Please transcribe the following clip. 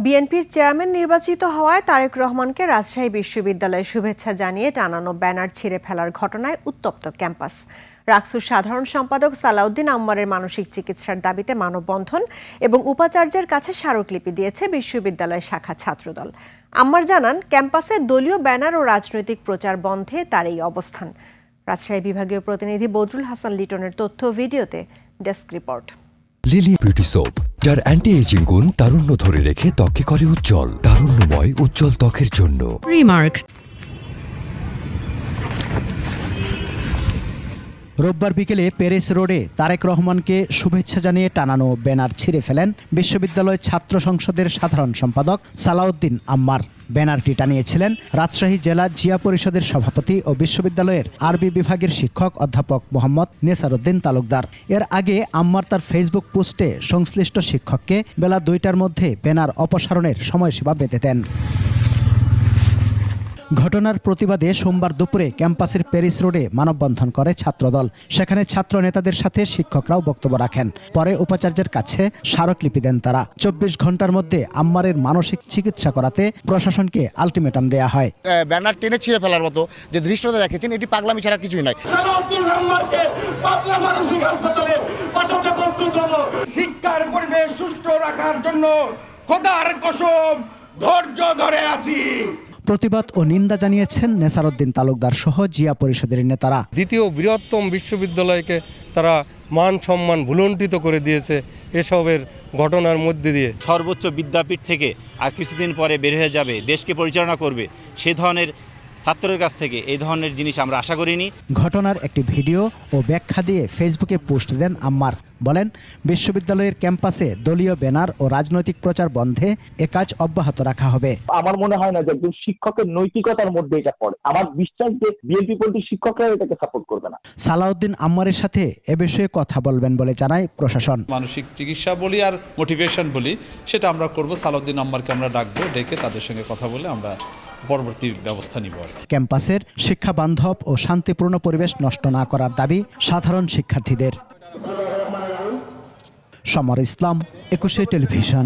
বিএনপির চেয়ারম্যান নির্বাচিত হওয়ায় তারেক রহমানকে রাজশাহী বিশ্ববিদ্যালয়ে শুভেচ্ছা জানিয়ে টানানো ব্যানার ছিঁড়ে ফেলার ঘটনায় উত্তপ্ত ক্যাম্পাস। রাকসুর সাধারণ সম্পাদক সালাউদ্দিন আম্মারের মানসিক চিকিৎসার দাবিতে মানববন্ধন এবং উপাচার্যের কাছে স্মারকলিপি দিয়েছে বিশ্ববিদ্যালয় শাখা ছাত্রদল। আম্মার জানান, ক্যাম্পাসে দলীয় ব্যানার ও রাজনৈতিক প্রচার বন্ধে তার এই অবস্থান। রাজশাহী বিভাগীয় প্রতিনিধি বদরুল হাসান লিটনের তথ্য ভিডিওতে desk report. Lily beauty soap, যার অ্যান্টি এজিং গুণ তারুণ্য ধরে রেখে ত্বকে করে উজ্জ্বল। তারুণ্যময় উজ্জ্বল ত্বকের জন্য রিমার্ক। রোববার বিকেলে প্যারিস রোডে তারেক রহমানকে শুভেচ্ছা জানিয়ে টানানো ব্যানার ছিঁড়ে ফেলেন বিশ্ববিদ্যালয় ছাত্র সংসদের সাধারণ সম্পাদক সালাউদ্দিন আম্মার। ব্যানারটি টানিয়েছিলেন রাজশাহী জেলা জিয়া পরিষদের সভাপতি ও বিশ্ববিদ্যালয়ের আরবি বিভাগের শিক্ষক অধ্যাপক মোহাম্মদ নেসারউদ্দিন তালুকদার। এর আগে আম্মার তার ফেসবুক পোস্টে সংশ্লিষ্ট শিক্ষককে বেলা 2টার মধ্যে ব্যানার অপসারণের সময়সীমা বেঁধে দেন। ঘটনার প্রতিবাদে সোমবার দুপুরে ক্যাম্পাসের প্যারিস রোডে মানববন্ধন করে ছাত্রদল। সেখানে ছাত্র নেতাদের সাথে শিক্ষকরাও বক্তব্য রাখেন। পরে উপাচার্যের কাছে স্মারকলিপি দেন তারা। 24 ঘন্টার মধ্যে আম্মারের মানসিক চিকিৎসা করাতে প্রশাসনকে আলটিমেটাম দেয়া হয়। ব্যানার টেনে ছিঁড়ে ফেলার মতো যে দৃশ্যটা দেখেছেন, এটি পাগলামি ছাড়া কিছুই নয়। শিক্ষার পরিবেশ সুষ্ঠু রাখার জন্য খোদার কসম ধৈর্য ধরে আছি। প্রতিবাদ ও নিন্দা জানিয়েছেন নেসারউদ্দিন তালুকদার সহ জিয়া পরিষদের নেতারা। দ্বিতীয় বৃহত্তম বিশ্ববিদ্যালয়কে তারা মান সম্মান ভুলণ্ঠিত করে দিয়েছে এসবের ঘটনার মধ্যে দিয়ে। সর্বোচ্চ বিদ্যাপীঠ থেকে আর কিছুদিন পরে বের হয়ে যাবে, দেশকে পরিচালনা করবে, সে ধরনের ছাত্রের কাছ থেকে এই ধরনের জিনিস আমরা আশা করিনি। ঘটনার একটি ভিডিও ও ব্যাখ্যা দিয়ে ফেসবুকে পোস্ট দেন আম্মার। বলেন, বিশ্ববিদ্যালয়ের ক্যাম্পাসে দলীয় ব্যানার ও রাজনৈতিক প্রচার বন্ধে এ কাজ অব্যাহত রাখা হবে। আমার মনে হয় না যে একজন শিক্ষকের নৈতিকতার মধ্যে এটা পড়ে। আমার বিশ্বাস যে বিএনপি পন্থী শিক্ষকরা এটাকে সাপোর্ট করবে না। সালাউদ্দিন আম্মারের সাথে এ বিষয়ে কথা বলবেন বলে জানায় প্রশাসন। মানসিক চিকিৎসা বলি আর মোটিভেশন বলি, সেটা আমরা করব। সালাউদ্দিন আম্মারকে আমরা ডাকবো, ডেকে তাদের সঙ্গে কথা বলে আমরা পরবর্তী ব্যবস্থা নিব। ক্যাম্পাসের শিক্ষা বান্ধব ও শান্তিপূর্ণ পরিবেশ নষ্ট না করার দাবি সাধারণ শিক্ষার্থীদের। সমর ইসলাম, 21 টেলিভিশন।